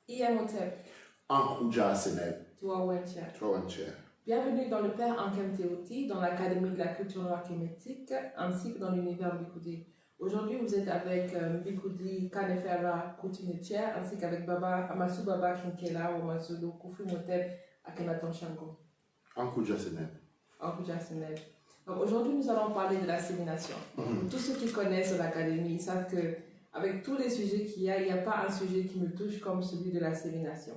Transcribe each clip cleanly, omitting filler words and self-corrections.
Imhotep. Ankouja Seneb. Tuawentia. Bienvenue dans le Père Ankem Teoti, dans l'Académie de la culture noire kémétique, ainsi que dans l'univers Mbikoudi. Aujourd'hui, vous êtes avec Mbikoudi Kanefera Koutinetier, ainsi qu'avec Amasu Baba Kinkela ou Masolo Kofi Motep Akenaton Shango. Ankouja Seneb. Ankouja Seneb. Donc aujourd'hui, nous allons parler de l'assimilation. Tous ceux qui connaissent l'Académie savent que avec tous les sujets qu'il y a, il n'y a pas un sujet qui me touche comme celui de l'assimilation.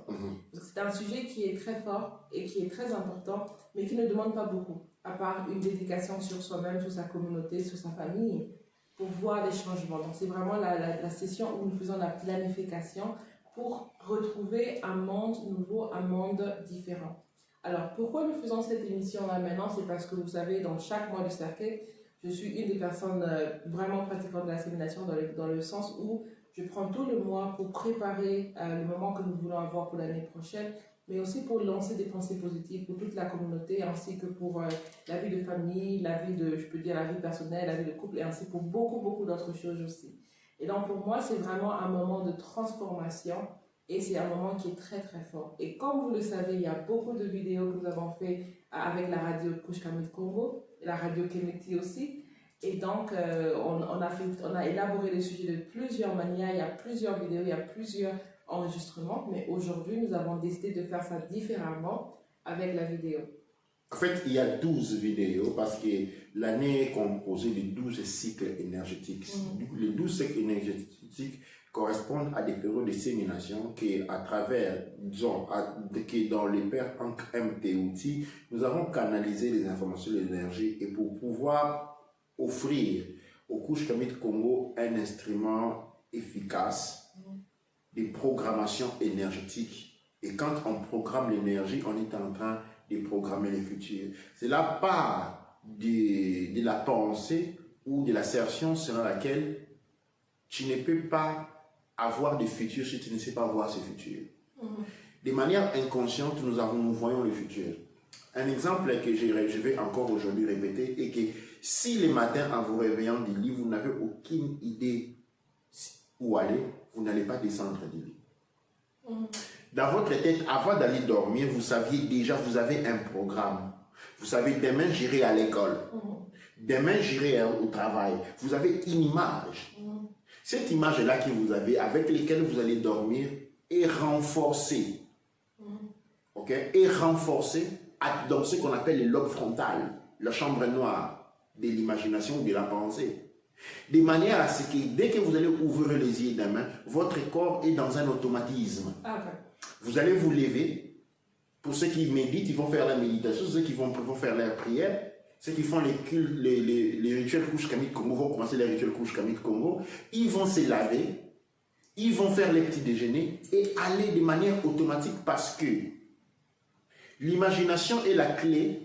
C'est un sujet qui est très fort et qui est très important, mais qui ne demande pas beaucoup, à part une dédication sur soi-même, sur sa communauté, sur sa famille, pour voir des changements. Donc c'est vraiment la session où nous faisons la planification pour retrouver un monde nouveau, un monde différent. Alors pourquoi nous faisons cette émission-là maintenant? C'est parce que vous savez, dans chaque mois de cercle, je suis une des personnes vraiment pratiquantes de l'assimilation dans le sens où je prends tout le mois pour préparer le moment que nous voulons avoir pour l'année prochaine, mais aussi pour lancer des pensées positives pour toute la communauté, ainsi que pour la vie de famille, la vie de, je peux dire, la vie personnelle, la vie de couple, et ainsi pour beaucoup d'autres choses aussi. Et donc pour moi, c'est vraiment un moment de transformation, et c'est un moment qui est très fort. Et comme vous le savez, il y a beaucoup de vidéos que nous avons fait avec la radio Kushkamit Congo, et la radio Kemeti aussi. Et donc, on a élaboré les sujets de plusieurs manières. Il y a plusieurs vidéos, il y a plusieurs enregistrements. Mais aujourd'hui, nous avons décidé de faire ça différemment avec la vidéo. En fait, il y a 12 vidéos parce que l'année est composée de 12 cycles énergétiques. Les 12 cycles énergétiques correspondent à des périodes de sémination qui, à travers, disons, qui dans les pères MTOT, nous avons canalisé les informations de l'énergie et pour pouvoir offrir aux couches Kamit Congo un instrument efficace de programmation énergétique. Et quand on programme l'énergie, on est en train de programmer le futur. C'est la part de la pensée ou de l'assertion selon laquelle tu ne peux pas avoir de futur si tu ne sais pas voir ce futur. De manière inconsciente, nous voyons le futur. Un exemple que je vais encore aujourd'hui répéter est que si le matin, en vous réveillant du lit, vous n'avez aucune idée où aller, vous n'allez pas descendre du lit. Dans votre tête, avant d'aller dormir, vous saviez déjà, vous avez un programme. Vous savez, demain, j'irai à l'école. Demain, j'irai au travail. Vous avez une image. Cette image-là que vous avez, avec laquelle vous allez dormir, est renforcée. OK? Est renforcée dans ce qu'on appelle le lobe frontal, la chambre noire de l'imagination ou de la pensée. De manière à ce que dès que vous allez ouvrir les yeux demain, votre corps est dans un automatisme. Vous allez vous lever. Pour ceux qui méditent, ils vont faire la méditation. Ceux qui vont faire la prière. Ceux qui font les rituels Couche Kamit Congo vont commencer les rituels Couche Kamit Congo. Ils vont se laver. Ils vont faire les petits déjeuners et aller de manière automatique parce que l'imagination est la clé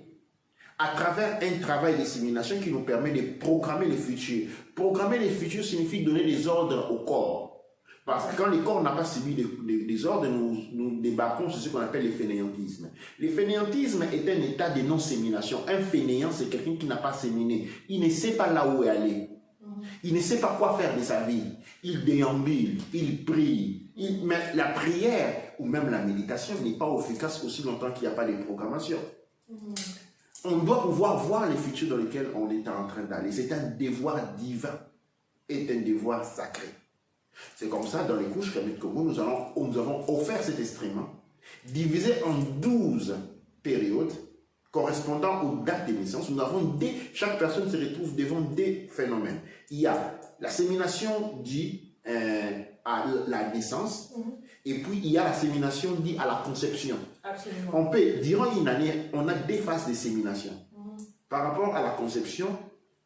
à travers un travail d'assimilation qui nous permet de programmer le futur. Programmer le futur signifie donner des ordres au corps. Parce que quand le corps n'a pas subi des ordres, nous débarquons sur ce qu'on appelle le fainéantisme. Le fainéantisme est un état de non-sémination. Un fainéant, c'est quelqu'un qui n'a pas séminé. Il ne sait pas là où aller. Il ne sait pas quoi faire de sa vie. Il déambule, il prie. Mais la prière ou même la méditation n'est pas efficace aussi longtemps qu'il n'y a pas de programmation. On doit pouvoir voir le futur dans lequel on est en train d'aller. C'est un devoir divin et un devoir sacré. C'est comme ça, dans les couches Kamit Congo, nous avons offert cet instrument, divisé en 12 périodes, correspondant aux dates de naissance. Chaque personne se retrouve devant des phénomènes. Il y a la sémination due à la naissance, et puis il y a la sémination due à la conception. Absolument. Durant une année, on a des phases de sémination. Par rapport à la conception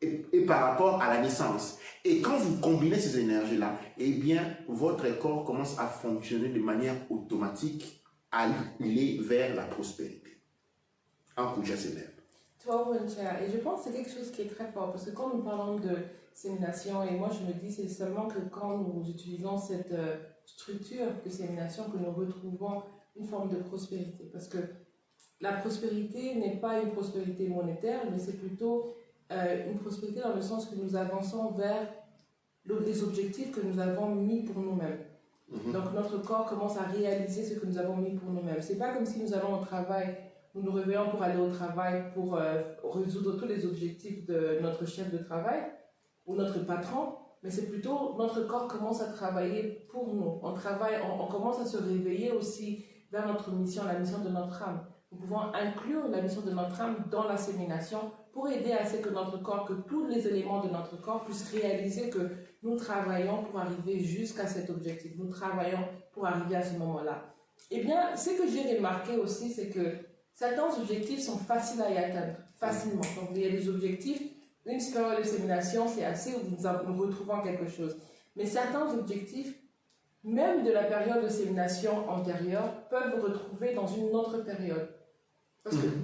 et par rapport à la naissance. Et quand vous combinez ces énergies-là, eh bien, votre corps commence à fonctionner de manière automatique, à aller vers la prospérité. Ankouja Seneb. Et je pense que c'est quelque chose qui est très fort, parce que quand nous parlons de sémination, et moi je me dis, c'est seulement que quand nous utilisons cette structure de sémination que nous retrouvons une forme de prospérité. Parce que la prospérité n'est pas une prospérité monétaire, mais c'est plutôt une prospérité dans le sens que nous avançons vers les objectifs que nous avons mis pour nous-mêmes. Donc notre corps commence à réaliser ce que nous avons mis pour nous-mêmes. C'est pas comme si nous allons au travail, nous nous réveillons pour aller au travail, pour résoudre tous les objectifs de notre chef de travail ou notre patron, mais c'est plutôt notre corps commence à travailler pour nous. On travaille, on commence à se réveiller aussi vers notre mission, la mission de notre âme. Nous pouvons inclure la mission de notre âme dans la sémination pour aider à ce que notre corps, que tous les éléments de notre corps puissent réaliser que nous travaillons pour arriver jusqu'à cet objectif. Nous travaillons pour arriver à ce moment-là. Eh bien, ce que j'ai remarqué aussi, c'est que certains objectifs sont faciles à y atteindre, facilement. Donc, il y a des objectifs, une période de sémination, c'est assez où nous retrouvons quelque chose. Mais certains objectifs, même de la période de sémination antérieure, peuvent vous retrouver dans une autre période.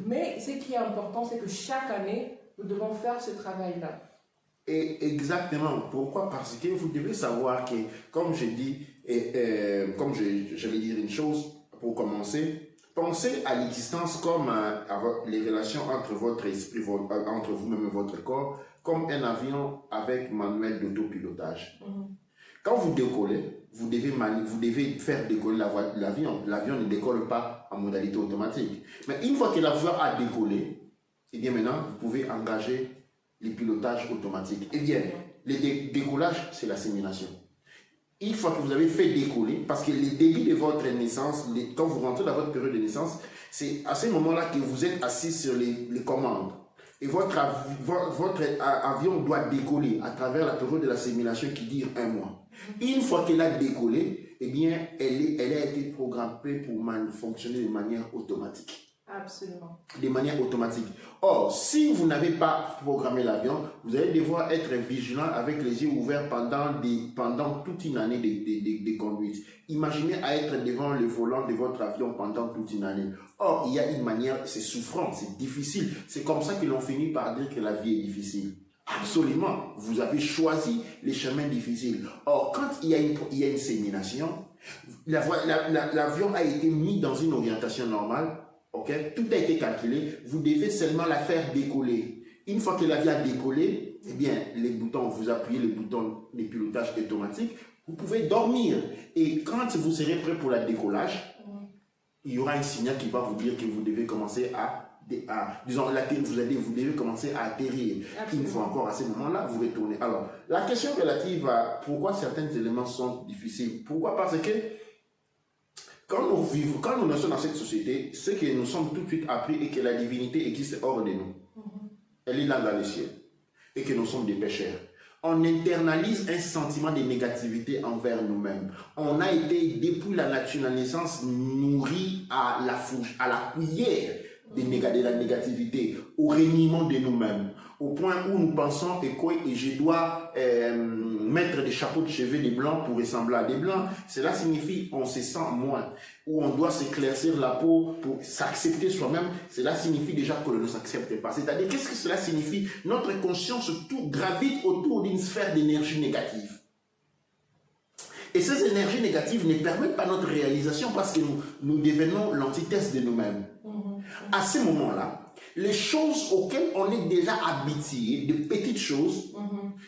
Mais ce qui est important, c'est que chaque année, nous devons faire ce travail-là. Et exactement. Pourquoi? Parce que vous devez savoir que, comme je dis, comme je vais dire une chose pour commencer, pensez à l'existence comme les relations entre votre esprit, entre vous-même et votre corps, comme un avion avec manuel d'autopilotage. Quand vous décollez, vous devez faire décoller l'avion. L'avion ne décolle pas en modalité automatique. Mais une fois que l'avion a décollé, et bien maintenant, vous pouvez engager les pilotages automatiques. Eh bien, le décollage, c'est la sémination. Une fois que vous avez fait décoller, parce que le début de votre naissance, quand vous rentrez dans votre période de naissance, c'est à ce moment-là que vous êtes assis sur les commandes. Et votre avion doit décoller à travers la période de la sémination qui dure 1 mois. Une fois qu'elle a décollé, eh bien, elle a été programmée pour fonctionner de manière automatique. Absolument. De manière automatique. Or, si vous n'avez pas programmé l'avion, vous allez devoir être vigilant avec les yeux ouverts pendant toute une année de conduite. Imaginez à être devant le volant de votre avion pendant toute une année. Or, il y a une manière, c'est souffrant, c'est difficile. C'est comme ça que l'on finit par dire que la vie est difficile. Absolument. Vous avez choisi les chemins difficiles. Or, quand il y a une sémination, l'avion a été mis dans une orientation normale. Okay? Tout a été calculé, vous devez seulement la faire décoller. Une fois que l'avion a décollé, eh bien, les boutons, vous appuyez les boutons de pilotage automatique, vous pouvez dormir. Et quand vous serez prêt pour le décollage, il y aura un signal qui va vous dire que vous devez commencer vous devez commencer à atterrir. Une fois encore, à ce moment-là, vous retournez. Alors, la question relative à pourquoi certains éléments sont difficiles. Pourquoi? Parce que quand nous naissons dans cette société, ce que nous sommes tout de suite appris est que la divinité existe hors de nous. Elle est là dans le ciel. Et que nous sommes des pécheurs. On internalise un sentiment de négativité envers nous-mêmes. On a été, depuis la naissance, nourris à la cuillère de la négativité, au reniement de nous-mêmes. Au point où nous pensons que je dois mettre des chapeaux de cheveux des blancs pour ressembler à des blancs. Cela signifie qu'on se sent moins. Ou on doit s'éclaircir la peau pour s'accepter soi-même. Cela signifie déjà qu'on ne s'accepte pas. C'est-à-dire, qu'est-ce que cela signifie? Notre conscience tout gravite autour d'une sphère d'énergie négative. Et ces énergies négatives ne permettent pas notre réalisation parce que nous devenons l'antithèse de nous-mêmes. À ce moment-là, les choses auxquelles on est déjà habitué, de petites choses,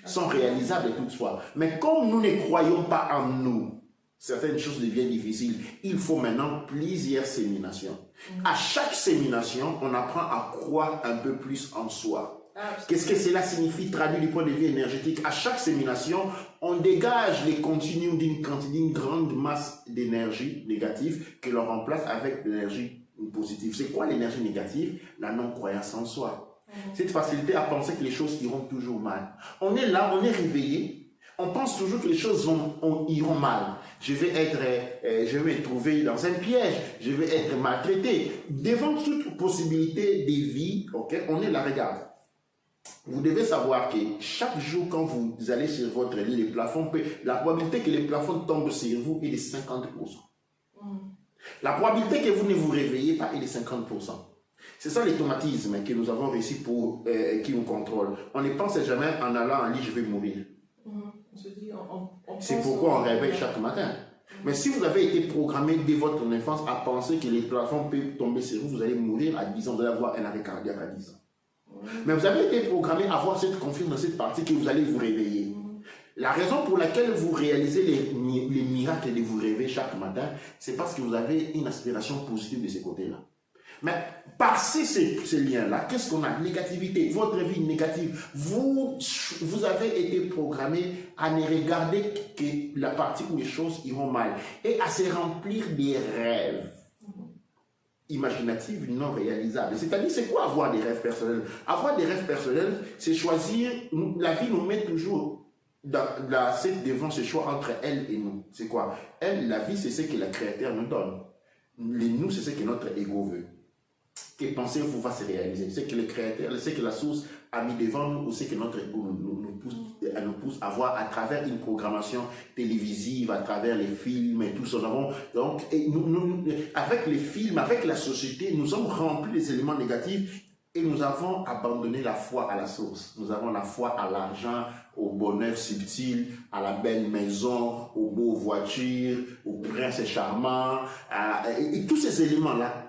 sont réalisables toutefois. Mais comme nous ne croyons pas en nous, certaines choses deviennent difficiles. Il faut maintenant plusieurs séminations. À chaque sémination, on apprend à croire un peu plus en soi. Qu'est-ce que cela signifie traduit du point de vue énergétique? À chaque sémination, on dégage les continuums d'une grande masse d'énergie négative que l'on remplace avec de l'énergie positive. C'est quoi l'énergie négative? La non-croyance en soi. Cette facilité à penser que les choses iront toujours mal. On est là, on est réveillé, on pense toujours que les choses iront mal. Je vais me trouver dans un piège, je vais être maltraité. Devant toute possibilité de vie, on est là, regarde. Vous devez savoir que chaque jour, quand vous allez sur votre lit, la probabilité que les plafonds tombent sur vous est de 50%. La probabilité que vous ne vous réveillez pas est de 50%. C'est ça l'automatisme que nous avons réussi qui nous contrôle. On ne pense jamais en allant en lit, je vais mourir. C'est pourquoi on réveille chaque matin. Mais si vous avez été programmé dès votre enfance à penser que les plafonds peuvent tomber sur vous, vous allez mourir à 10 ans, vous allez avoir un arrêt cardiaque à 10 ans. Mais vous avez été programmé à avoir cette confiance dans cette partie que vous allez vous réveiller. La raison pour laquelle vous réalisez les miracles de vous réveiller chaque matin, c'est parce que vous avez une aspiration positive de ce côté-là. Mais passer ces liens-là, qu'est-ce qu'on a? Négativité, votre vie négative. Vous avez été programmé à ne regarder que la partie où les choses iront mal et à se remplir des rêves imaginatifs non réalisables. C'est-à-dire, c'est quoi avoir des rêves personnels? Avoir des rêves personnels, c'est choisir. La vie nous met toujours devant ce choix entre elle et nous. C'est quoi? Elle, la vie, c'est ce que le Créateur nous donne. Les nous, c'est ce que notre ego veut. Que pensez-vous va se réaliser? C'est que le Créateur, c'est que la source a mis devant nous, ou c'est que notre ego nous pousse à voir à travers une programmation télévisive, à travers les films et tout ça. Donc, avec les films, avec la société, nous sommes remplis des éléments négatifs et nous avons abandonné la foi à la source. Nous avons la foi à l'argent, au bonheur subtil, à la belle maison, aux beaux voitures, au prince charmant, et tous ces éléments-là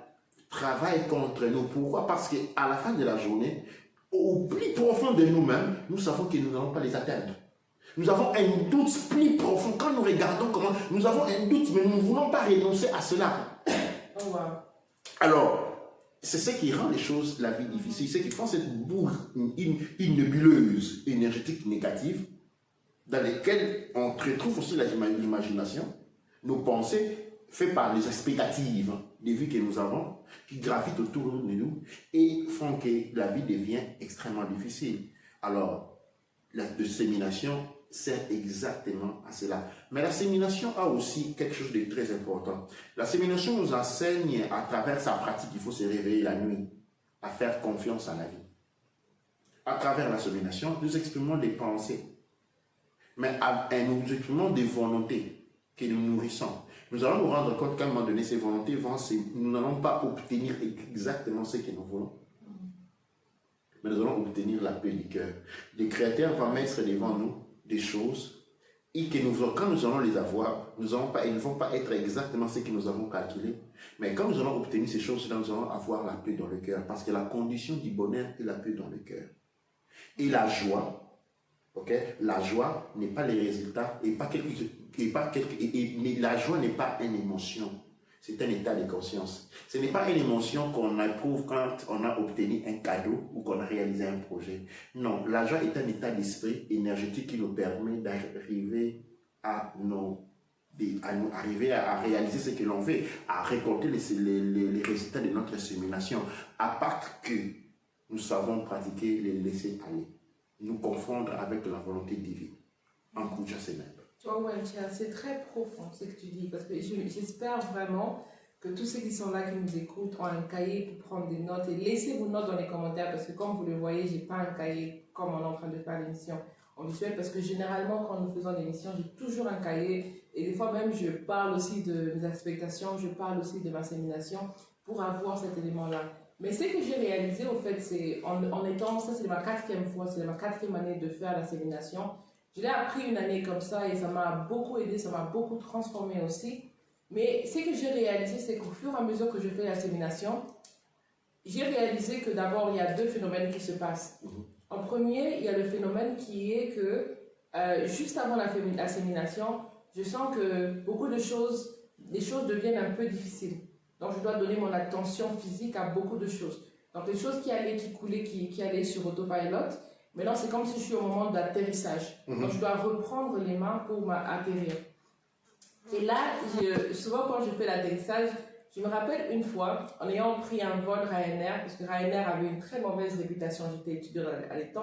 travaillent contre nous. Pourquoi? Parce qu'à la fin de la journée, au plus profond de nous-mêmes, nous savons que nous n'allons pas les atteindre. Nous avons un doute plus profond. Quand nous regardons comment, nous avons un doute, mais nous ne voulons pas renoncer à cela. Oh, wow. Alors, c'est ce qui rend les choses, la vie difficile. C'est qu'ils font cette boule, une nébuleuse énergétique négative, dans laquelle on retrouve aussi l'imagination, nos pensées, faites par les expectatives des vies que nous avons, qui gravitent autour de nous et font que la vie devient extrêmement difficile. Alors, la dissémination sert exactement à cela. Mais la sémination a aussi quelque chose de très important. La sémination nous enseigne à travers sa pratique, il faut se réveiller la nuit, à faire confiance à la vie. À travers la sémination, nous exprimons des pensées, mais nous exprimons des volontés que nous nourrissons. Nous allons nous rendre compte qu'à un moment donné, ces volontés nous n'allons pas obtenir exactement ce que nous voulons. Mais nous allons obtenir la paix du cœur. Le Créateur va mettre devant nous des choses et que quand nous allons les avoir, ils ne vont pas être exactement ce que nous avons calculé. Mais quand nous allons obtenir ces choses-là, nous allons avoir la paix dans le cœur. Parce que la condition du bonheur est la paix dans le cœur. Et la joie, la joie n'est pas le résultat, mais la joie n'est pas une émotion, c'est un état de conscience. Ce n'est pas une émotion qu'on éprouve quand on a obtenu un cadeau ou qu'on a réalisé un projet. Non, la joie est un état d'esprit énergétique qui nous permet d'arriver à réaliser ce que l'on veut, à récolter les résultats de notre sémination, à part que nous savons pratiquer les laisser aller, nous confondre avec la volonté divine. En coup de c'est très profond ce que tu dis, parce que j'espère vraiment que tous ceux qui sont là, qui nous écoutent, ont un cahier pour prendre des notes, et laissez vos notes dans les commentaires, parce que comme vous le voyez, je n'ai pas un cahier comme on est en train de faire l'émission en visuel, parce que généralement quand nous faisons l'émission, j'ai toujours un cahier, et des fois même je parle aussi de mes expectations, je parle aussi de ma sémination, pour avoir cet élément-là. Mais ce que j'ai réalisé, au fait, c'est en étant, ça c'est ma 4e fois, c'est ma 4e année de faire la sémination. Je l'ai appris une année comme ça et ça m'a beaucoup aidé, ça m'a beaucoup transformé aussi. Mais ce que j'ai réalisé, c'est qu'au fur et à mesure que je fais la sémination, j'ai réalisé que d'abord, il y a 2 phénomènes qui se passent. En premier, il y a le phénomène qui est que juste avant la sémination, je sens que beaucoup de choses, les choses deviennent un peu difficiles. Donc, je dois donner mon attention physique à beaucoup de choses. Donc, les choses qui coulaient, qui allaient sur autopilot, maintenant, c'est comme si je suis au moment d'atterrissage. Donc, je dois reprendre les mains pour atterrir. Et là, souvent, quand je fais l'atterrissage, je me rappelle une fois, en ayant pris un vol Ryanair, parce que Ryanair avait une très mauvaise réputation, j'étais étudiante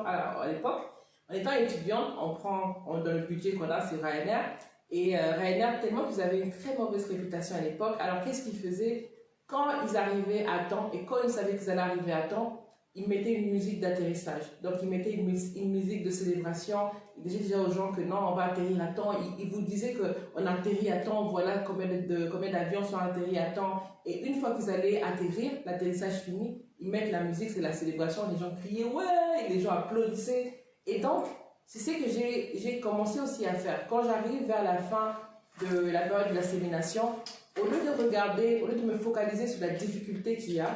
à l'époque. En étant étudiante, on donne le budget qu'on a, c'est Ryanair. Et Ryanair, tellement qu'ils avaient une très mauvaise réputation à l'époque, alors qu'est-ce qu'ils faisaient? Quand ils arrivaient à temps, et quand ils savaient qu'ils allaient arriver à temps, ils mettaient une musique d'atterrissage. Donc, ils mettaient une musique de célébration. Ils disaient aux gens que non, on va atterrir à temps. Ils vous disaient qu'on atterrit à temps, voilà combien d'avions sont atterris à temps. Et une fois qu'ils allaient atterrir, l'atterrissage fini, ils mettent la musique, c'est la célébration. Les gens criaient, ouais, et les gens applaudissaient. Et donc, c'est ce que j'ai commencé aussi à faire. Quand j'arrive vers la fin de la période de la sémination, au lieu de me focaliser sur la difficulté qu'il y a,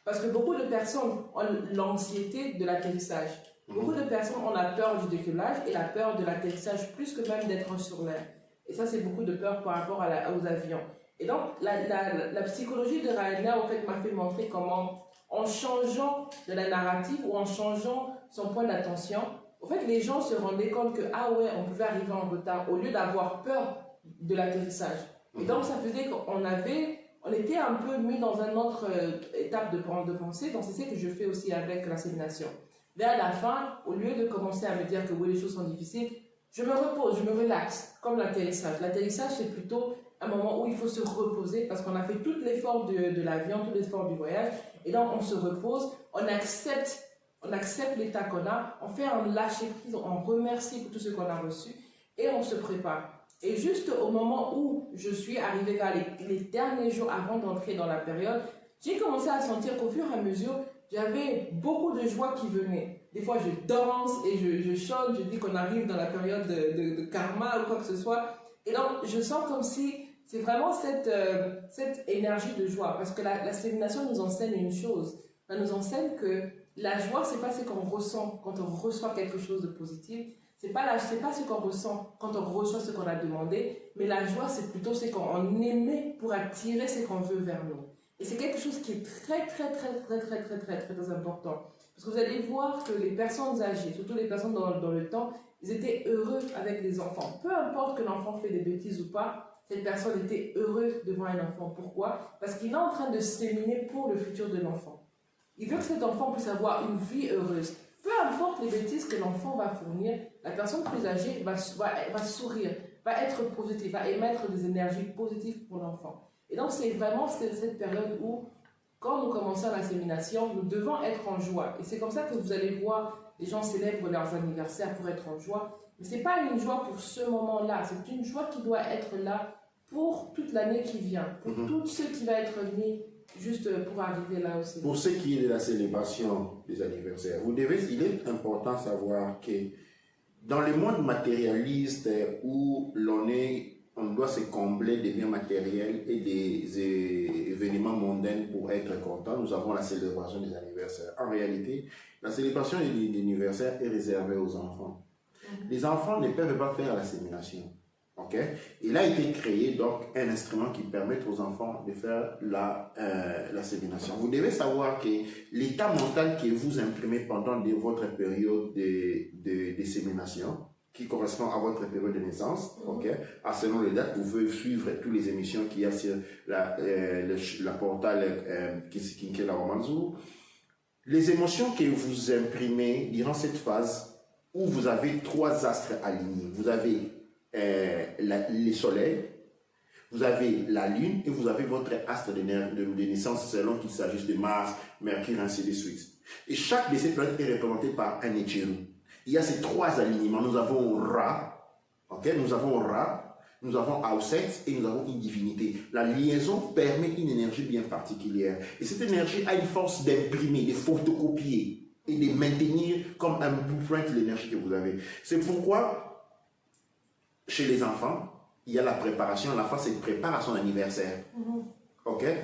parce que beaucoup de personnes ont l'anxiété de l'atterrissage. Beaucoup de personnes ont la peur du décollage et la peur de l'atterrissage plus que même d'être sur l'air. Et ça, c'est beaucoup de peur par rapport aux avions. Et donc, la psychologie de Ryanair, en fait, m'a fait montrer comment, en changeant de la narrative ou en changeant son point d'attention, en fait, les gens se rendaient compte que, ah ouais, on pouvait arriver en retard au lieu d'avoir peur de l'atterrissage. Et donc, ça faisait on était un peu mis dans une autre étape de pensée. Donc, c'est ce que je fais aussi avec la sémination. Vers la fin, au lieu de commencer à me dire que oui, les choses sont difficiles, je me repose, je me relaxe, comme l'atterrissage. L'atterrissage, c'est plutôt un moment où il faut se reposer parce qu'on a fait tout l'effort de l'avion, tout l'effort du voyage. Et donc, on se repose, on accepte l'état qu'on a, on fait un lâcher-prise, on remercie pour tout ce qu'on a reçu et on se prépare. Et juste au moment où je suis arrivée vers les derniers jours avant d'entrer dans la période, j'ai commencé à sentir qu'au fur et à mesure, j'avais beaucoup de joie qui venait. Des fois, je danse et je chante, je dis qu'on arrive dans la période de karma ou quoi que ce soit. Et donc, je sens comme si c'est vraiment cette énergie de joie. Parce que la sémination nous enseigne une chose. Elle nous enseigne que la joie, c'est pas ce qu'on ressent quand on reçoit quelque chose de positif. C'est pas ce qu'on ressent quand on reçoit ce qu'on a demandé. Mais la joie, c'est plutôt ce qu'on émet pour attirer ce qu'on veut vers nous. Et c'est quelque chose qui est très important. Parce que vous allez voir que les personnes âgées, surtout les personnes dans le temps, ils étaient heureux avec les enfants. Peu importe que l'enfant fait des bêtises ou pas, cette personne était heureuse devant un enfant. Pourquoi? Parce qu'il est en train de séminer pour le futur de l'enfant. Il veut que cet enfant puisse avoir une vie heureuse. Peu importe les bêtises que l'enfant va fournir, la personne plus âgée va sourire, va être positive, va émettre des énergies positives pour l'enfant. Et donc, c'est vraiment cette période où, quand nous commençons la sémination, nous devons être en joie. Et c'est comme ça que vous allez voir, les gens célèbrent leurs anniversaires pour être en joie. Mais ce n'est pas une joie pour ce moment-là. C'est une joie qui doit être là pour toute l'année qui vient, pour tout ce qui va être mis juste pour arriver là aussi. Pour ce qui est de la célébration des anniversaires, il est important de savoir que dans le monde matérialiste où on doit se combler des biens matériels et des événements mondains pour être content, nous avons la célébration des anniversaires. En réalité, la célébration des anniversaires est réservée aux enfants. Les enfants ne peuvent pas faire la sémination. Okay? Il a été créé donc un instrument qui permet aux enfants de faire la sémination. Vous devez savoir que l'état mental que vous imprimez pendant votre période de sémination, qui correspond à votre période de naissance, selon les dates, vous pouvez suivre toutes les émissions qu'il y a sur la portale Kisikink-la Romanzou. Les émotions que vous imprimez durant cette phase où vous avez 3 astres alignés, vous avez le soleil, vous avez la lune et vous avez votre astre de naissance selon qu'il s'agisse de Mars, Mercure, ainsi de suite. Et chaque de ces planètes est représenté par un éthérou. Il y a ces 3 alignements. Nous avons Ra, nous avons Ra, nous avons Auset et nous avons une divinité. La liaison permet une énergie bien particulière. Et cette énergie a une force d'imprimer, de photocopier et de maintenir comme un blueprint l'énergie que vous avez. C'est pourquoi chez les enfants, il y a la préparation. L'enfant se prépare à son anniversaire.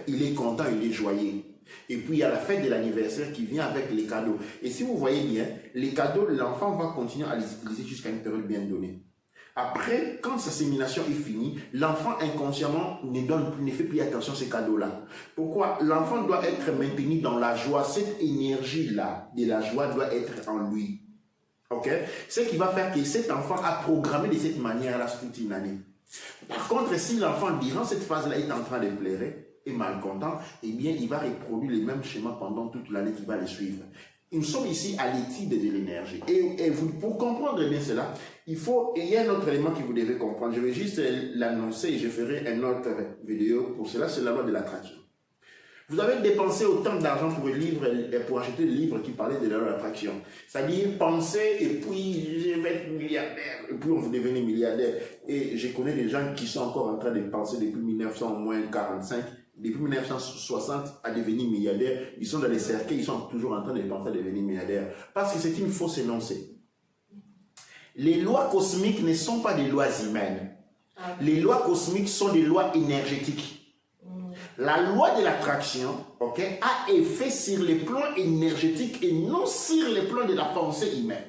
Il est content, il est joyeux. Et puis il y a la fête de l'anniversaire qui vient avec les cadeaux. Et si vous voyez bien, les cadeaux, l'enfant va continuer à les utiliser jusqu'à une période bien donnée. Après, quand sa sémination est finie, l'enfant inconsciemment ne fait plus attention à ces cadeaux-là. Pourquoi? L'enfant doit être maintenu dans la joie. Cette énergie-là de la joie doit être en lui. Ce qui va faire que cet enfant a programmé de cette manière-là toute une année. Par contre, si l'enfant, durant cette phase-là, est en train de pleurer, est malcontent, eh bien, il va reproduire les mêmes schémas pendant toute l'année qui va les suivre. Nous sommes ici à l'étude de l'énergie. Et pour comprendre bien cela, il y a un autre élément que vous devez comprendre. Je vais juste l'annoncer et je ferai une autre vidéo pour cela, c'est la loi de l'attraction. Vous avez dépensé autant d'argent pour acheter le livre qui parlait de la loi de l'attraction. C'est-à-dire penser et puis je vais être milliardaire. Et puis on va devenir milliardaire. Et je connais des gens qui sont encore en train de penser depuis 1945, depuis 1960 à devenir milliardaires. Ils sont dans les cercueils, ils sont toujours en train de penser à devenir milliardaires. Parce que c'est une fausse énoncée. Les lois cosmiques ne sont pas des lois humaines. Les lois cosmiques sont des lois énergétiques. La loi de l'attraction, ok, a effet sur les plans énergétiques et non sur les plans de la pensée humaine.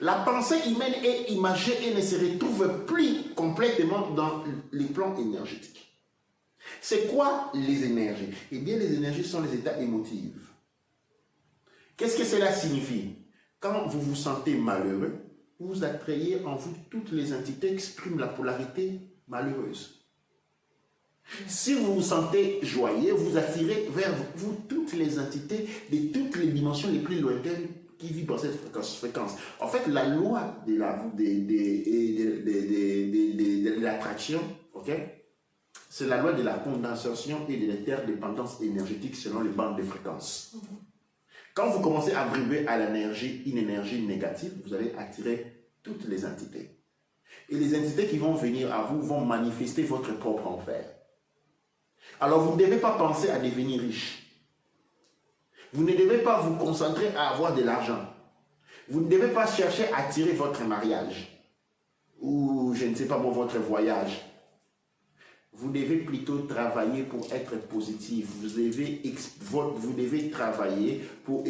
La pensée humaine est imagée et ne se retrouve plus complètement dans les plans énergétiques. C'est quoi les énergies? Eh bien, les énergies sont les états émotifs. Qu'est-ce que cela signifie? Quand vous vous sentez malheureux, vous attrayez en vous toutes les entités qui expriment la polarité malheureuse. Si vous vous sentez joyeux, vous attirez vers vous toutes les entités de toutes les dimensions les plus lointaines qui vivent dans cette fréquence. En fait, la loi de l'attraction, ok, c'est la loi de la condensation et de l'interdépendance énergétique selon les bandes de fréquences. Quand vous commencez à vibrer à l'énergie, une énergie négative, vous allez attirer toutes les entités. Et les entités qui vont venir à vous vont manifester votre propre enfer. Alors vous ne devez pas penser à devenir riche. Vous ne devez pas vous concentrer à avoir de l'argent. Vous ne devez pas chercher à attirer votre mariage. Ou je ne sais pas moi, votre voyage. Vous devez plutôt travailler pour être positif. Vous devez travailler pour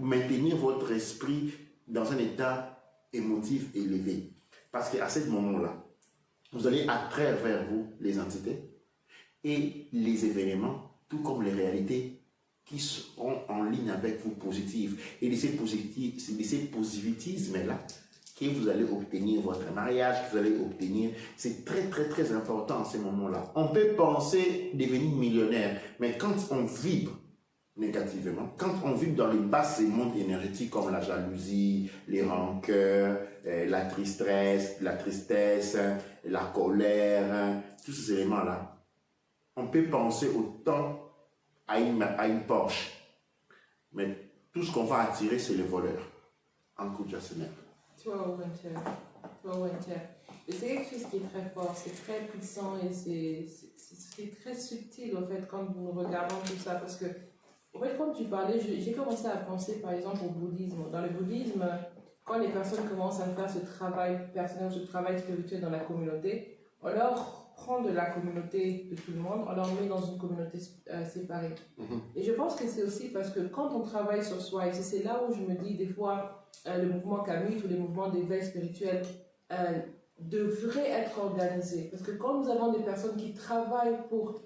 maintenir votre esprit dans un état émotif élevé. Parce qu'à ce moment-là, vous allez attraire vers vous les entités et les événements, tout comme les réalités qui seront en ligne avec vous positives. Et de ces positivismes-là, que vous allez obtenir votre mariage, que vous allez obtenir, c'est très très très important à ce moment-là. On peut penser devenir millionnaire, mais quand on vibre négativement, quand on vibre dans les basses mondes énergétiques comme la jalousie, les rancœurs, la tristesse, la colère, tous ces éléments-là, on peut penser autant à une Porsche, mais tout ce qu'on va attirer, c'est le voleur. En coup de jassonnet. Tu vois, Winter. Et c'est quelque chose qui est très fort, c'est très puissant et c'est très subtil en fait quand nous regardons tout ça. Parce que, en fait, quand tu parlais, j'ai commencé à penser par exemple au bouddhisme. Dans le bouddhisme, quand les personnes commencent à faire ce travail personnel, ce travail spirituel dans la communauté, on leur prend de la communauté de tout le monde, on leur met dans une communauté séparée. Et je pense que c'est aussi parce que quand on travaille sur soi, et c'est là où je me dis des fois, le mouvement Kamut ou les mouvements d'éveil spirituel devraient être organisés. Parce que quand nous avons des personnes qui travaillent pour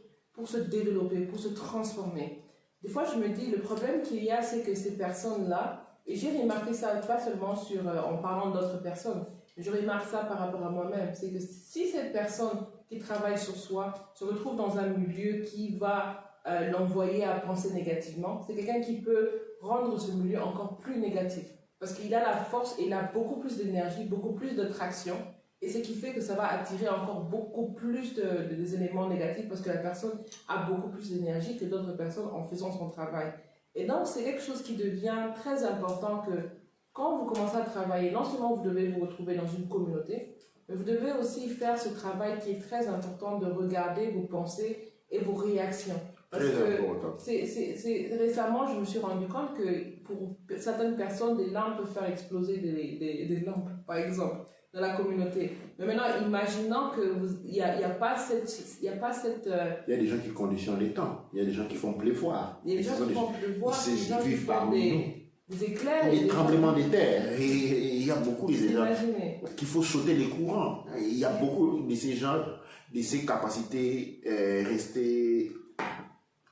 se développer, pour se transformer, des fois je me dis, le problème qu'il y a, c'est que ces personnes-là, et j'ai remarqué ça pas seulement en parlant d'autres personnes, mais je remarque ça par rapport à moi-même, c'est que si cette personne qui travaille sur soi se retrouve dans un milieu qui va l'envoyer à penser négativement, c'est quelqu'un qui peut rendre ce milieu encore plus négatif. Parce qu'il a la force, il a beaucoup plus d'énergie, beaucoup plus de traction, et ce qui fait que ça va attirer encore beaucoup plus des éléments négatifs parce que la personne a beaucoup plus d'énergie que d'autres personnes en faisant son travail. Et donc, c'est quelque chose qui devient très important que quand vous commencez à travailler, non seulement vous devez vous retrouver dans une communauté, mais vous devez aussi faire ce travail qui est très important de regarder vos pensées et vos réactions. Parce que récemment, je me suis rendu compte que pour certaines personnes, des lampes peuvent faire exploser des lampes, par exemple, dans la communauté. Mais maintenant, imaginons qu'il n'y a pas cette... Il y a des gens qui conditionnent les temps, il y a des gens qui font pleuvoir. Il y a des gens qui font pleuvoir, des gens qui font des éclairs. Des tremblements de terre. Et il y a beaucoup de gens qu'il faut sauter les courants. Il y a beaucoup de ces gens, de ces capacités restées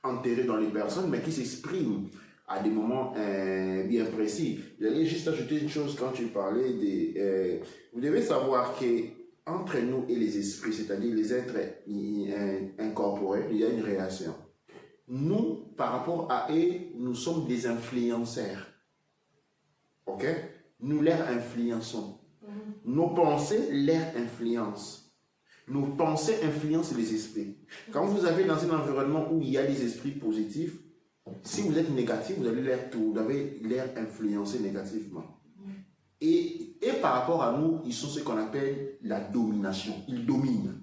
enterrées dans les personnes, mais qui s'expriment à des moments bien précis. J'allais juste ajouter une chose quand tu parlais des... vous devez savoir qu'entre nous et les esprits, c'est-à-dire les êtres incorporés, il y a une relation. Nous, par rapport à eux, nous sommes des influenceurs. Ok? Nous les influençons. Nos pensées les influencent. Nos pensées influencent les esprits. Quand vous avez dans un environnement où il y a des esprits positifs, si vous êtes négatif, vous allez les influencer négativement. Et par rapport à nous, ils sont ce qu'on appelle la domination. Ils dominent.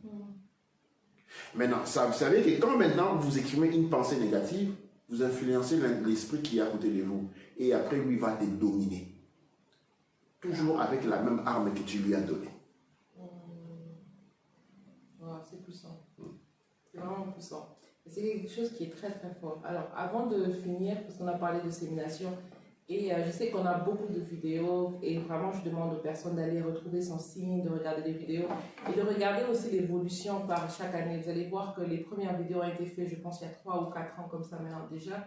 Maintenant, vous savez que quand maintenant vous exprimez une pensée négative, vous influencez l'esprit qui est à côté de vous. Et après, lui va te dominer. Toujours avec la même arme que tu lui as donnée. C'est puissant. C'est vraiment puissant. C'est quelque chose qui est très très fort. Alors, avant de finir, parce qu'on a parlé de sémination, et je sais qu'on a beaucoup de vidéos, et vraiment je demande aux personnes d'aller retrouver son signe, de regarder des vidéos, et de regarder aussi l'évolution par chaque année. Vous allez voir que les premières vidéos ont été faites, je pense, il y a 3 ou 4 ans comme ça maintenant déjà.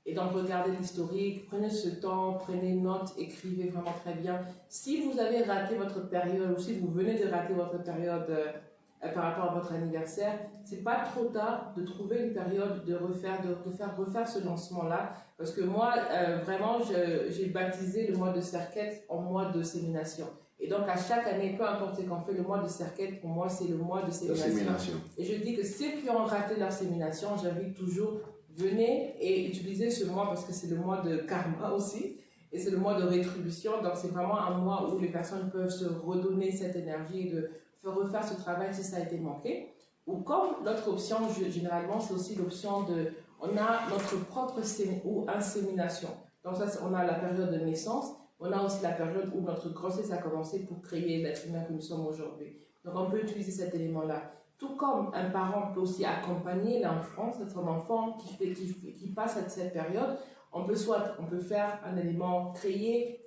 Et donc, regardez l'historique, prenez ce temps, prenez note, écrivez vraiment très bien. Si vous avez raté votre période, ou si vous venez de rater votre période par rapport à votre anniversaire, c'est pas trop tard de trouver une période de faire refaire ce lancement-là. Parce que moi, vraiment, j'ai baptisé le mois de Serquette en mois de sémination. Et donc, à chaque année, peu importe ce qu'on fait, le mois de Serquette, pour moi, c'est le mois de sémination. Et je dis que ceux qui ont raté leur sémination, j'invite toujours, venez et utilisez ce mois parce que c'est le mois de karma aussi. Et c'est le mois de rétribution. Donc, c'est vraiment un mois où les personnes peuvent se redonner cette énergie et de refaire ce travail si ça a été manqué. Ou comme l'autre option, généralement, c'est aussi l'option de, on a notre propre insémination. Donc ça, on a la période de naissance, on a aussi la période où notre grossesse a commencé pour créer l'être humain que nous sommes aujourd'hui. Donc on peut utiliser cet élément-là. Tout comme un parent peut aussi accompagner l'enfant, c'est son enfant qui passe à cette période. On peut faire un élément, créer,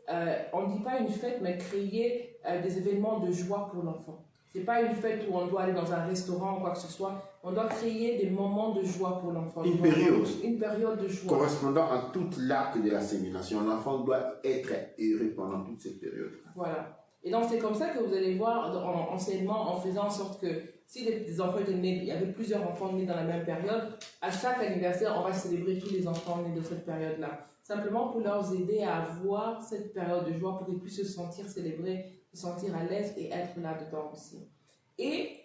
on ne dit pas une fête, mais créer des événements de joie pour l'enfant. Ce n'est pas une fête où on doit aller dans un restaurant ou quoi que ce soit. On doit créer des moments de joie pour l'enfant. Une période de joie. Correspondant à toute l'arc de la sémination. L'enfant doit être heureux pendant toute cette période. Voilà. Et donc, c'est comme ça que vous allez voir en enseignement, en faisant en sorte que si des enfants étaient nés, il y avait plusieurs enfants nés dans la même période, à chaque anniversaire, on va célébrer tous les enfants nés de cette période-là. Simplement pour leur aider à avoir cette période de joie, pour qu'ils puissent se sentir célébrés, se sentir à l'aise et être là-dedans aussi. Et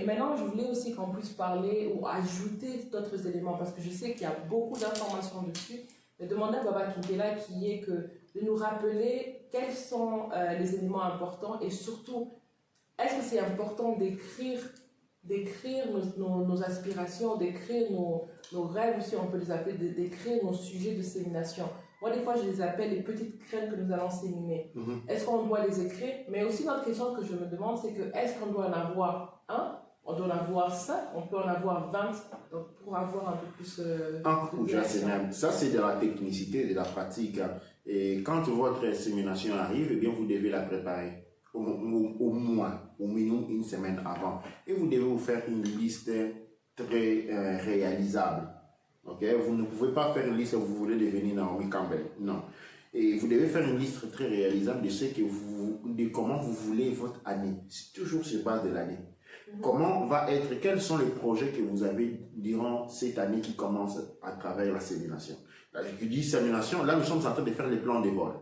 maintenant, je voulais aussi qu'on puisse parler ou ajouter d'autres éléments, parce que je sais qu'il y a beaucoup d'informations dessus. Mais demander à Baba Kinkela qui est que de nous rappeler quels sont les éléments importants et surtout, est-ce que c'est important d'écrire nos aspirations, d'écrire nos rêves, si on peut les appeler, d'écrire nos sujets de sémination. Moi, des fois, je les appelle les petites graines que nous allons séminer. Est-ce qu'on doit les écrire? Mais aussi, l'autre question que je me demande, c'est que est-ce qu'on doit en avoir un? On doit en avoir 5, on peut en avoir 20, donc pour avoir un peu plus ça, c'est de la technicité, de la pratique. Et quand votre sémination arrive, eh bien, vous devez la préparer au minimum une semaine avant. Et vous devez vous faire une liste très réalisable. Okay? Vous ne pouvez pas faire une liste où vous voulez devenir Naomi Campbell. Non. Et vous devez faire une liste très réalisable de ce que de comment vous voulez votre année. C'est toujours sur base de l'année. Comment va être, quels sont les projets que vous avez durant cette année qui commence à travers la sémination. Là, je dis sémination, là nous sommes en train de faire les plans de vol.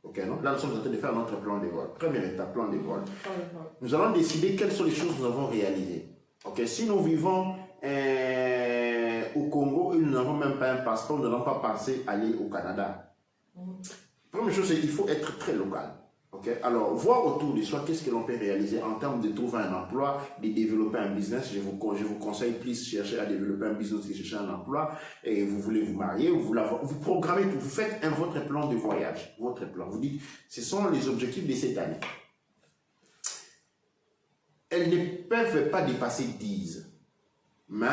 Ok, non? Là nous sommes en train de faire notre plan de vol. Première étape, plan de vol. Nous allons décider quelles sont les choses que nous avons réalisées. Ok, si nous vivons au Congo et nous n'avons même pas un passeport, nous n'allons pas penser à aller au Canada. Première chose, c'est qu'il faut être très local. Okay? Alors, voir autour de soi qu'est-ce que l'on peut réaliser en termes de trouver un emploi, de développer un business. Je vous conseille plus chercher à développer un business que chercher un emploi. Et vous voulez vous marier, vous programmez tout. Vous faites votre plan de voyage, votre plan. Vous dites, ce sont les objectifs de cette année. Elles ne peuvent pas dépasser 10. Mais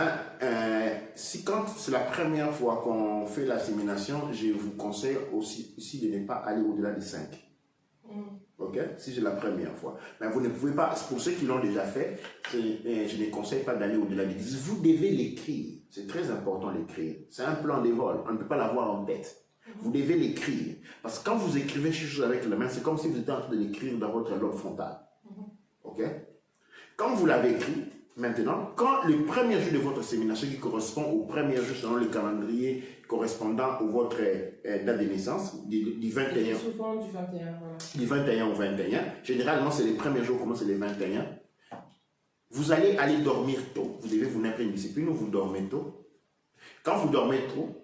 quand c'est la première fois qu'on fait la sémination, je vous conseille aussi de ne pas aller au-delà de 5. Ok, si c'est la première fois. Mais vous ne pouvez pas, pour ceux qui l'ont déjà fait, je ne conseille pas d'aller au-delà de 10. Vous devez l'écrire. C'est très important l'écrire. C'est un plan de vol. On ne peut pas l'avoir en tête. Vous devez l'écrire. Parce que quand vous écrivez quelque chose avec la main, c'est comme si vous étiez en train de l'écrire dans votre lobe frontal. Ok? Quand vous l'avez écrit, maintenant, quand le premier jour de votre sémination qui correspond au premier jour selon le calendrier correspondant à votre date de naissance, du 21. Souvent du 21, voilà. Du 21 au 21. Généralement, c'est les premiers jours, comment c'est les 21. Vous allez aller dormir tôt. Vous devez vous mettre une discipline où vous dormez tôt. Quand vous dormez tôt,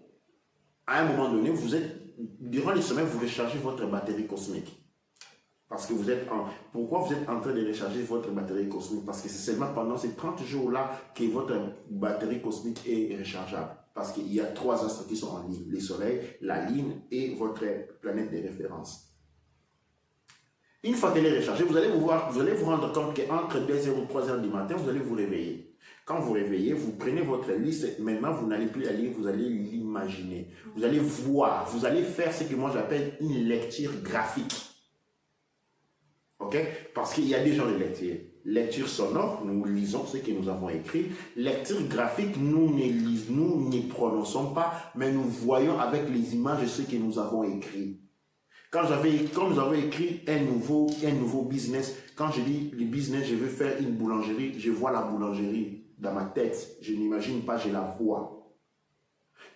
à un moment donné, durant les semaines, vous rechargez votre batterie cosmique. Parce que pourquoi vous êtes en train de recharger votre batterie cosmique? Parce que c'est seulement pendant ces 30 jours-là que votre batterie cosmique est rechargeable. Parce qu'il y a 3 astres qui sont en ligne. Le soleil, la lune et votre planète de référence. Une fois qu'elle est rechargée, vous allez vous rendre compte qu'entre 2h ou 3h du matin, vous allez vous réveiller. Quand vous réveillez, vous prenez votre liste. Maintenant, vous n'allez plus la lire, vous allez l'imaginer. Vous allez voir, vous allez faire ce que moi j'appelle une lecture graphique. Ok? Parce qu'il y a des genres de lecture. Lecture sonore, nous lisons ce que nous avons écrit. Lecture graphique, nous ne prononçons pas, mais nous voyons avec les images ce que nous avons écrit. Quand nous avons écrit un nouveau business, quand je dis le business, je veux faire une boulangerie, je vois la boulangerie dans ma tête. Je n'imagine pas, je la vois.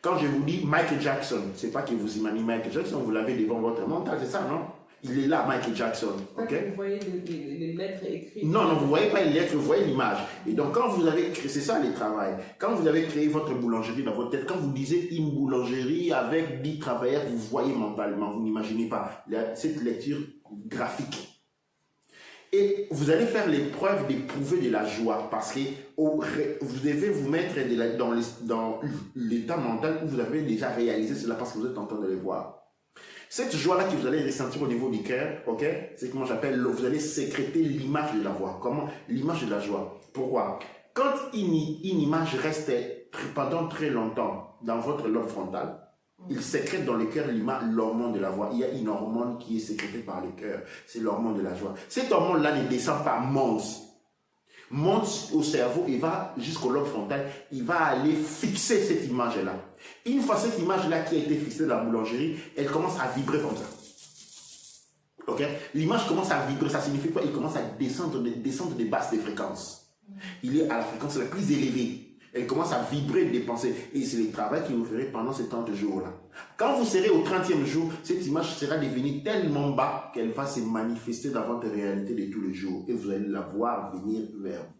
Quand je vous dis Michael Jackson, c'est pas que vous imaginez Michael Jackson, vous l'avez devant votre mental, c'est ça, non? Il est là, Michael Jackson. Okay? Vous voyez les lettres écrites. Non, vous ne voyez pas les lettres, vous voyez l'image. Et donc, quand vous avez créé, c'est ça le travail. Quand vous avez créé votre boulangerie dans votre tête, quand vous disiez une boulangerie avec 10 travailleurs, vous voyez mentalement, vous n'imaginez pas cette lecture graphique. Et vous allez faire l'épreuve d'éprouver de la joie parce que vous devez vous mettre dans l'état mental où vous avez déjà réalisé cela parce que vous êtes en train de le voir. Cette joie-là que vous allez ressentir au niveau du cœur, ok, c'est comment j'appelle, vous allez sécréter l'image de la joie. Comment? L'image de la joie. Pourquoi? Quand une image reste pendant très longtemps dans votre lobe frontal, il sécrète dans le cœur l'hormone de la joie. Il y a une hormone qui est sécrétée par le cœur. C'est l'hormone de la joie. Cette hormone-là ne descend pas, monte au cerveau et va jusqu'au lobe frontal. Il va aller fixer cette image-là. Une fois cette image-là qui a été fixée dans la boulangerie, elle commence à vibrer comme ça. Ok? L'image commence à vibrer. Ça signifie quoi? Il commence à descendre des basses de fréquences. Il est à la fréquence la plus élevée. Elle commence à vibrer des pensées. Et c'est le travail que vous ferez pendant ces 30 jours-là. Quand vous serez au 30e jour, cette image sera devenue tellement bas qu'elle va se manifester dans votre réalité de tous les jours. Et vous allez la voir venir vers vous.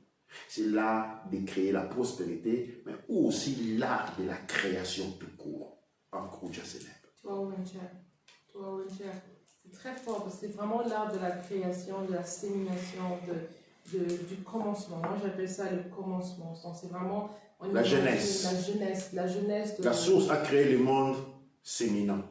C'est l'art de créer la prospérité, mais aussi l'art de la création tout court. En cours, je célèbre. C'est très fort parce que c'est vraiment l'art de la création, de la sémination, du commencement. Moi, j'appelle ça le commencement. C'est vraiment la jeunesse. La jeunesse. La source a créé le monde séminant.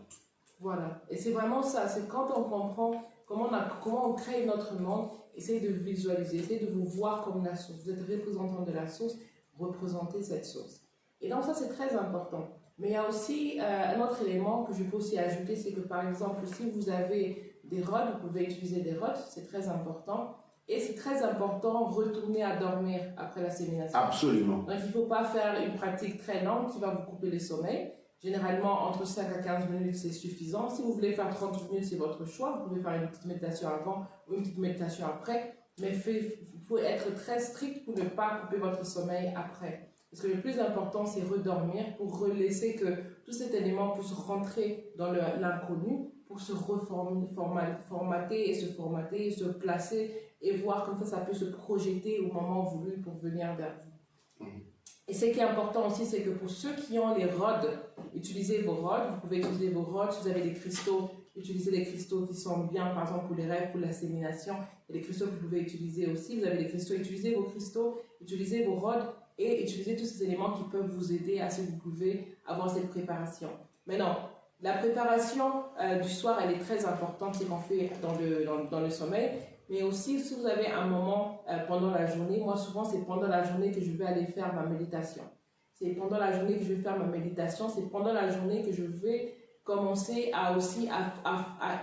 Voilà. Et c'est vraiment ça. C'est quand on comprend comment on crée notre monde, essayez de visualiser, essayez de vous voir comme la source. Vous êtes représentant de la source, représentez cette source. Et donc ça, c'est très important. Mais il y a aussi un autre élément que je peux aussi ajouter, c'est que par exemple, si vous avez des rods, vous pouvez utiliser des rods, c'est très important. Et c'est très important retourner à dormir après la sémination. Absolument. Donc il ne faut pas faire une pratique très longue qui va vous couper le sommeil. Généralement, entre 5 à 15 minutes, c'est suffisant. Si vous voulez faire 30 minutes, c'est votre choix. Vous pouvez faire une petite méditation avant ou une petite méditation après. Mais il faut être très strict pour ne pas couper votre sommeil après. Parce que le plus important, c'est redormir pour laisser que tout cet élément puisse rentrer dans l'inconnu pour se formater et se placer et voir comme ça peut se projeter au moment voulu pour venir vers vous. Et ce qui est important aussi, c'est que pour ceux qui ont les rods, utilisez vos rods. Vous pouvez utiliser vos rods. Si vous avez des cristaux, utilisez des cristaux qui sont bien, par exemple pour les rêves, pour la sémination. Il y a des cristaux que vous pouvez utiliser aussi. Vous avez des cristaux, utilisez vos cristaux, utilisez vos rods et utilisez tous ces éléments qui peuvent vous aider à ce que vous pouvez avoir cette préparation. Maintenant, la préparation du soir, elle est très importante, c'est qu'on fait dans le sommeil. Mais aussi, si vous avez un moment pendant la journée, moi souvent c'est pendant la journée que je vais aller faire ma méditation. C'est pendant la journée que je vais faire ma méditation, c'est pendant la journée que je vais commencer à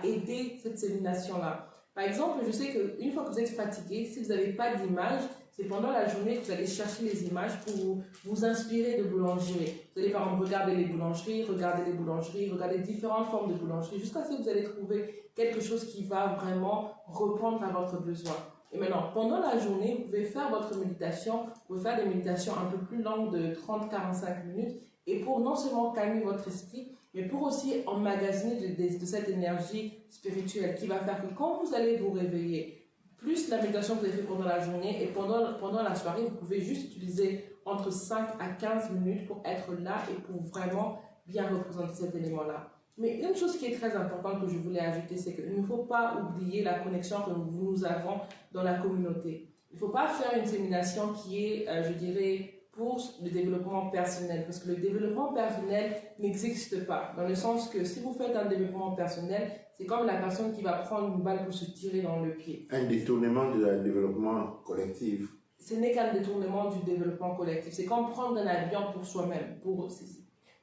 aider cette sémination-là. Par exemple, je sais qu'une fois que vous êtes fatigué, si vous n'avez pas d'image, c'est pendant la journée que vous allez chercher les images pour vous inspirer de boulangerie. Vous allez par exemple regarder les boulangeries, regarder différentes formes de boulangerie, jusqu'à ce que vous allez trouver quelque chose qui va vraiment répondre à votre besoin. Et maintenant, pendant la journée, vous pouvez faire votre méditation, vous pouvez faire des méditations un peu plus longues de 30-45 minutes, et pour non seulement calmer votre esprit, mais pour aussi emmagasiner de cette énergie spirituelle qui va faire que quand vous allez vous réveiller, plus la méditation que vous avez fait pendant la journée et pendant la soirée, vous pouvez juste utiliser entre 5 à 15 minutes pour être là et pour vraiment bien représenter cet élément-là. Mais une chose qui est très importante que je voulais ajouter, c'est qu'il ne faut pas oublier la connexion que nous avons dans la communauté. Il ne faut pas faire une sémination qui est, je dirais, pour le développement personnel. Parce que le développement personnel n'existe pas. Dans le sens que si vous faites un développement personnel, c'est comme la personne qui va prendre une balle pour se tirer dans le pied. Un détournement de développement collectif. ce n'est qu'un détournement du développement collectif. C'est comme prendre un avion pour soi-même.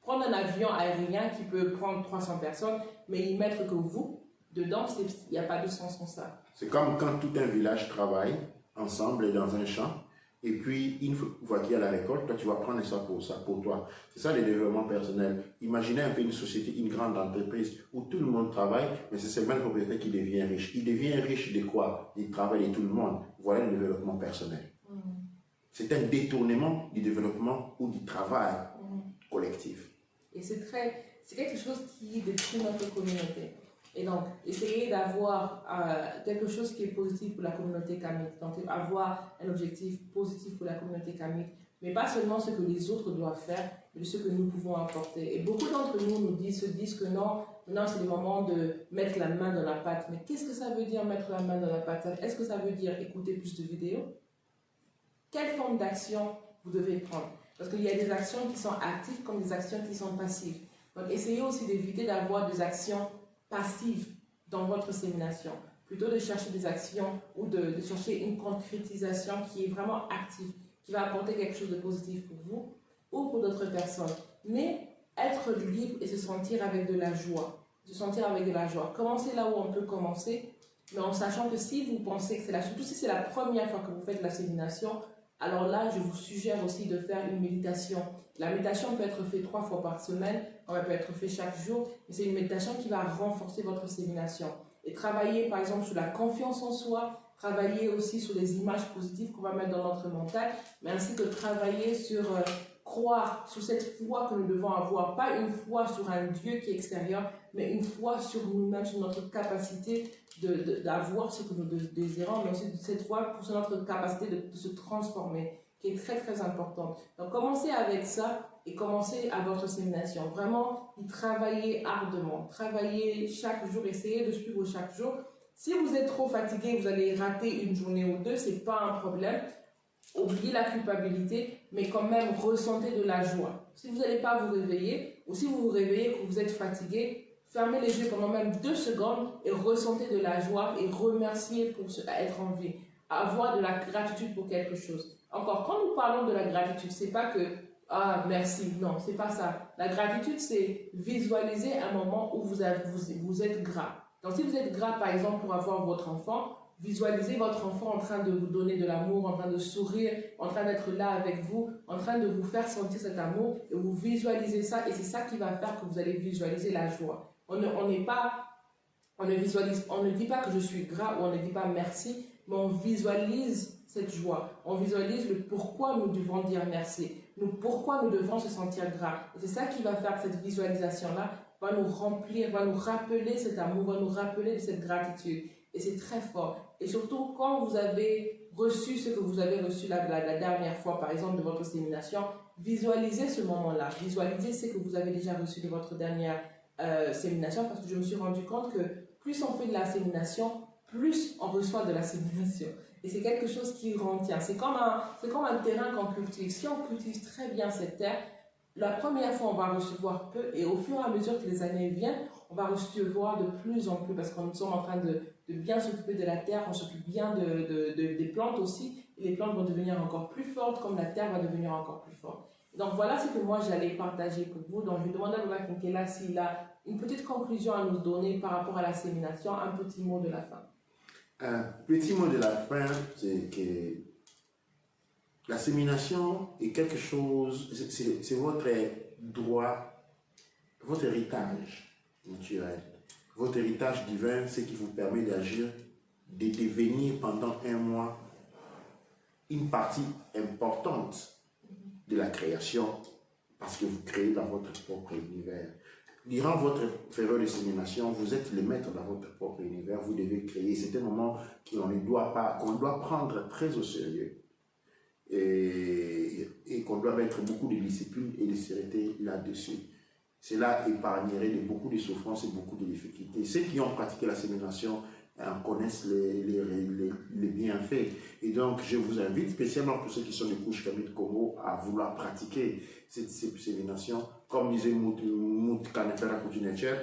Prendre un avion aérien qui peut prendre 300 personnes, mais y mettre que vous, dedans, il n'y a pas de sens en ça. C'est comme quand tout un village travaille ensemble dans un champ, et puis une fois qu'il y a la récolte, toi tu vas prendre ça pour toi. C'est ça le développement personnel. Imaginez un peu une société, une grande entreprise où tout le monde travaille, mais c'est seulement le propriétaire qui devient riche. Il devient riche de quoi? Du travail de tout le monde. Voilà le développement personnel. C'est un détournement du développement ou du travail collectif. Et c'est quelque chose qui détruit notre communauté. Et donc, essayer d'avoir quelque chose qui est positif pour la communauté kamite. Donc, avoir un objectif positif pour la communauté kamite. Mais pas seulement ce que les autres doivent faire, mais ce que nous pouvons apporter. Et beaucoup d'entre nous se disent que non, c'est le moment de mettre la main dans la pâte. Mais qu'est-ce que ça veut dire mettre la main dans la pâte? Est-ce que ça veut dire écouter plus de vidéos? Quelle forme d'action vous devez prendre? Parce qu'il y a des actions qui sont actives comme des actions qui sont passives. Donc, essayez aussi d'éviter d'avoir des actions passives dans votre sémination. Plutôt de chercher des actions ou de chercher une concrétisation qui est vraiment active, qui va apporter quelque chose de positif pour vous ou pour d'autres personnes. Mais être libre et se sentir avec de la joie. Se sentir avec de la joie. Commencez là où on peut commencer, mais en sachant que si vous pensez que surtout si c'est la première fois que vous faites la sémination, alors là, je vous suggère aussi de faire une méditation. La méditation peut être faite 3 fois par semaine, elle peut être faite chaque jour, mais c'est une méditation qui va renforcer votre sémination. Et travailler par exemple sur la confiance en soi, travailler aussi sur les images positives qu'on va mettre dans notre mental, mais ainsi que travailler sur croire, sur cette foi que nous devons avoir. Pas une foi sur un Dieu qui est extérieur, mais une foi sur nous-mêmes, sur notre capacité d'avoir ce que nous désirons, mais aussi cette foi pour notre capacité de se transformer, qui est très très importante. Donc commencez avec ça et commencez à votre sémination. Vraiment, y travaillez ardemment, travaillez chaque jour, essayez de suivre chaque jour. Si vous êtes trop fatigué, vous allez rater une journée ou deux, c'est pas un problème. Oubliez la culpabilité, mais quand même ressentez de la joie. Si vous n'allez pas vous réveiller, ou si vous vous réveillez et que vous êtes fatigué, fermez les yeux pendant même 2 secondes et ressentez de la joie et remerciez pour être en vie. Avoir de la gratitude pour quelque chose. Encore, quand nous parlons de la gratitude, c'est pas que « Ah, merci ». Non, c'est pas ça. La gratitude, c'est visualiser un moment où vous êtes gras. Donc, si vous êtes gras, par exemple, pour avoir votre enfant, visualisez votre enfant en train de vous donner de l'amour, en train de sourire, en train d'être là avec vous, en train de vous faire sentir cet amour, et vous visualisez ça, et c'est ça qui va faire que vous allez visualiser la joie. On ne dit pas que je suis gras ou on ne dit pas merci, mais on visualise cette joie. On visualise le pourquoi nous devons dire merci, pourquoi nous devons se sentir gras. Et c'est ça qui va faire que cette visualisation-là va nous remplir, va nous rappeler cet amour, va nous rappeler de cette gratitude. Et c'est très fort. Et surtout, quand vous avez reçu ce que vous avez reçu la dernière fois, par exemple, de votre sémination, visualisez ce moment-là. Visualisez ce que vous avez déjà reçu de votre dernière sémination, parce que je me suis rendu compte que plus on fait de la sémination, plus on reçoit de la sémination. Et c'est quelque chose qui retient. C'est comme un terrain qu'on cultive. Si on cultive très bien cette terre, la première fois, on va recevoir peu, et au fur et à mesure que les années viennent, on va recevoir de plus en plus, parce qu'on sommes en train de bien s'occuper de la terre, on s'occupe bien des plantes aussi, et les plantes vont devenir encore plus fortes, comme la terre va devenir encore plus forte. Donc voilà ce que moi j'allais partager pour vous. Donc je vais demander à Baba Kinkela s'il a une petite conclusion à nous donner par rapport à la sémination, un petit mot de la fin. Un petit mot de la fin, c'est que la sémination est quelque chose, c'est votre droit, votre héritage naturel, votre héritage divin, ce qui vous permet d'agir, de devenir pendant 1 mois une partie importante de la création, parce que vous créez dans votre propre univers. Durant votre période de sémination, vous êtes le maître dans votre propre univers, vous devez créer. C'est un moment qu'on doit prendre très au sérieux et qu'on doit mettre beaucoup de discipline et de sérénité là-dessus. Cela épargnerait de beaucoup de souffrances et beaucoup de difficultés. Ceux qui ont pratiqué la sémination connaissent les bienfaits. Et donc, je vous invite, spécialement pour ceux qui sont des couches Kamite Congo, à vouloir pratiquer cette sémination. Comme disait Mout Kanefera Koutinetcher,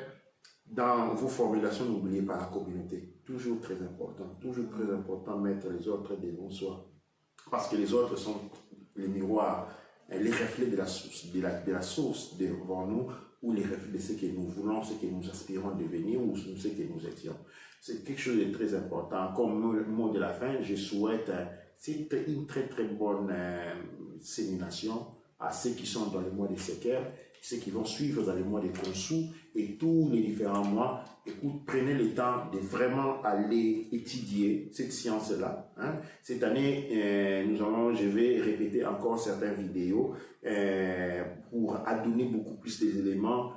dans vos formulations, n'oubliez pas la communauté. Toujours très important de mettre les autres devant soi. Parce que les autres sont les miroirs, les reflets de la source devant nous, ou les reflets de ce que nous voulons, ce que nous aspirons devenir, ou ce que nous étions. C'est quelque chose de très important. Comme mot de la fin, je souhaite une très très bonne sémination à ceux qui sont dans le mois de Seker, ceux qui vont suivre dans les mois de Konsou et tous les différents mois. Écoute, prenez le temps de vraiment aller étudier cette science-là. Hein. Cette année, je vais répéter encore certaines vidéos pour donner beaucoup plus d'éléments,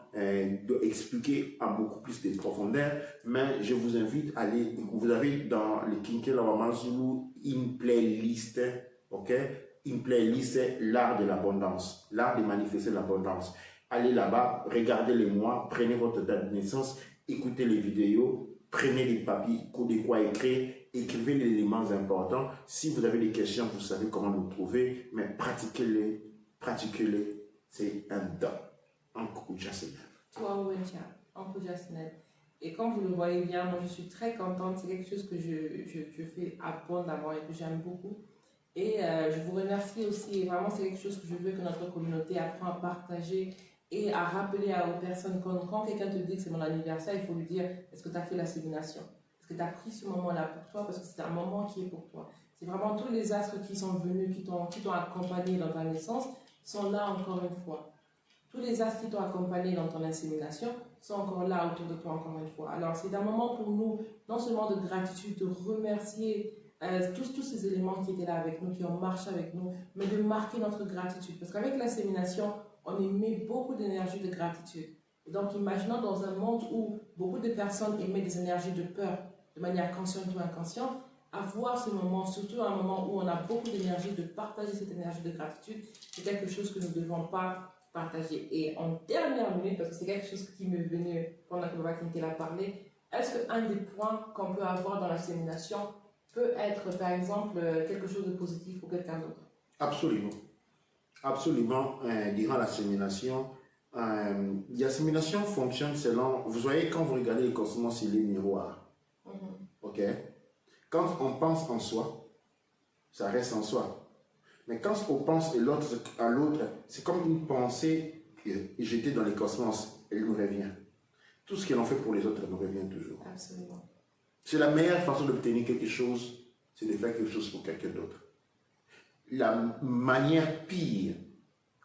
expliquer en beaucoup plus de profondeur. Mais je vous invite à aller, vous avez dans le Kinkela Wamazulu une playlist, ok? Une playlist, l'art de l'abondance, l'art de manifester l'abondance. Allez là-bas, regardez les mois, prenez votre date de naissance, écoutez les vidéos, prenez les papiers, de quoi écrire, écrivez les éléments importants. Si vous avez des questions, vous savez comment nous trouver, mais pratiquez-les, pratiquez-les. C'est un don. Un coup de jasminel. Toi, Wentia, un coup de jasminel. Et comme vous le voyez bien, moi je suis très contente. C'est quelque chose que je fais abondamment et que j'aime beaucoup. Et je vous remercie aussi. Et vraiment, c'est quelque chose que je veux que notre communauté apprenne à partager et à rappeler aux personnes. Quand quelqu'un te dit que c'est mon anniversaire, il faut lui dire, est-ce que tu as fait la sémination? Est-ce que tu as pris ce moment-là pour toi? Parce que c'est un moment qui est pour toi. C'est vraiment tous les astres qui sont venus, qui t'ont accompagné dans ta naissance, sont là encore une fois. Tous les astres qui t'ont accompagné dans ton insémination sont encore là autour de toi encore une fois. Alors c'est un moment pour nous, non seulement de gratitude, de remercier tous ces éléments qui étaient là avec nous, qui ont marché avec nous, mais de marquer notre gratitude. Parce qu'avec l'insémination, on émet beaucoup d'énergie de gratitude. Et donc imaginons dans un monde où beaucoup de personnes émettent des énergies de peur, de manière consciente ou inconsciente, avoir ce moment, surtout un moment où on a beaucoup d'énergie, de partager cette énergie de gratitude, c'est quelque chose que nous ne devons pas partager. Et en dernière minute, parce que c'est quelque chose qui m'est venu pendant que Baba Kinkel a parlé, est-ce qu'un des points qu'on peut avoir dans la sémination peut être, par exemple, quelque chose de positif pour quelqu'un d'autre? Absolument. Absolument. Durant la sémination, la sémination fonctionne selon... Vous voyez, quand vous regardez les cosmos, il est miroir. Ok? Quand on pense en soi, ça reste en soi. Mais quand on pense à l'autre, c'est comme une pensée jetée dans les cosmos. Elle nous revient. Tout ce que l'on fait pour les autres nous revient toujours. Absolument. C'est la meilleure façon d'obtenir quelque chose, c'est de faire quelque chose pour quelqu'un d'autre. La manière pire,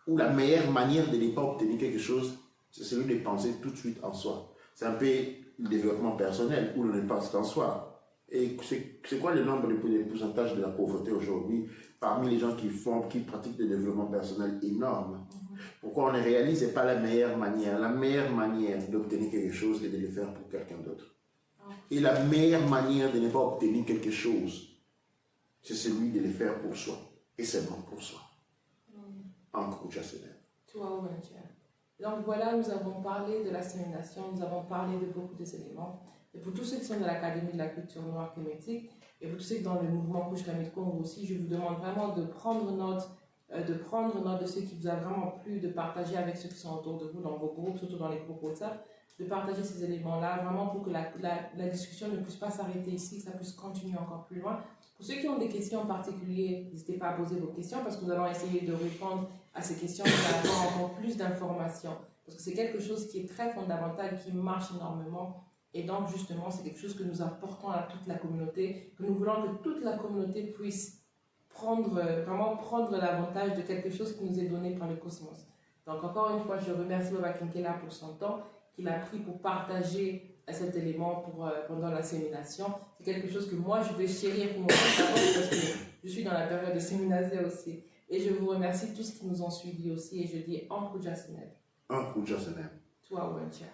ou la meilleure manière de ne pas obtenir quelque chose, c'est celui de penser tout de suite en soi. C'est un peu le développement personnel, où l'on ne pense qu'en soi. Et c'est quoi le nombre de pourcentage de la pauvreté aujourd'hui parmi les gens qui pratiquent le développement personnel énorme? Pourquoi on ne réalise pas la meilleure manière? La meilleure manière d'obtenir quelque chose est de le faire pour quelqu'un d'autre. Et la meilleure manière de ne pas obtenir quelque chose, c'est celui de le faire pour soi. Et seulement pour soi. En Koujassene. Toi, Wentia. Donc voilà, nous avons parlé de la sémination, nous avons parlé de beaucoup d'éléments. Et pour tous ceux qui sont dans l'Académie de la culture noire kémétique, et pour tous ceux qui sont dans le mouvement Kouchkamit Congo aussi, je vous demande vraiment de prendre note de ce qui vous a vraiment plu, de partager avec ceux qui sont autour de vous, dans vos groupes, surtout dans les groupes WhatsApp, de partager ces éléments-là, vraiment pour que la discussion ne puisse pas s'arrêter ici, que ça puisse continuer encore plus loin. Pour ceux qui ont des questions en particulier, n'hésitez pas à poser vos questions parce que nous allons essayer de répondre à ces questions et d'avoir encore plus d'informations. Parce que c'est quelque chose qui est très fondamental, qui marche énormément. Et donc, justement, c'est quelque chose que nous apportons à toute la communauté, que nous voulons que toute la communauté puisse vraiment prendre l'avantage de quelque chose qui nous est donné par le cosmos. Donc, encore une fois, je remercie Baba Kinkela pour son temps qu'il a pris pour partager cet élément pendant la sémination. C'est quelque chose que moi, je vais chérir pour mon parce que je suis dans la période de sémination aussi. Et je vous remercie tous qui nous ont suivis aussi. Et je dis un coup de jasminel. Un coup de jasminel. Toi, Wentia.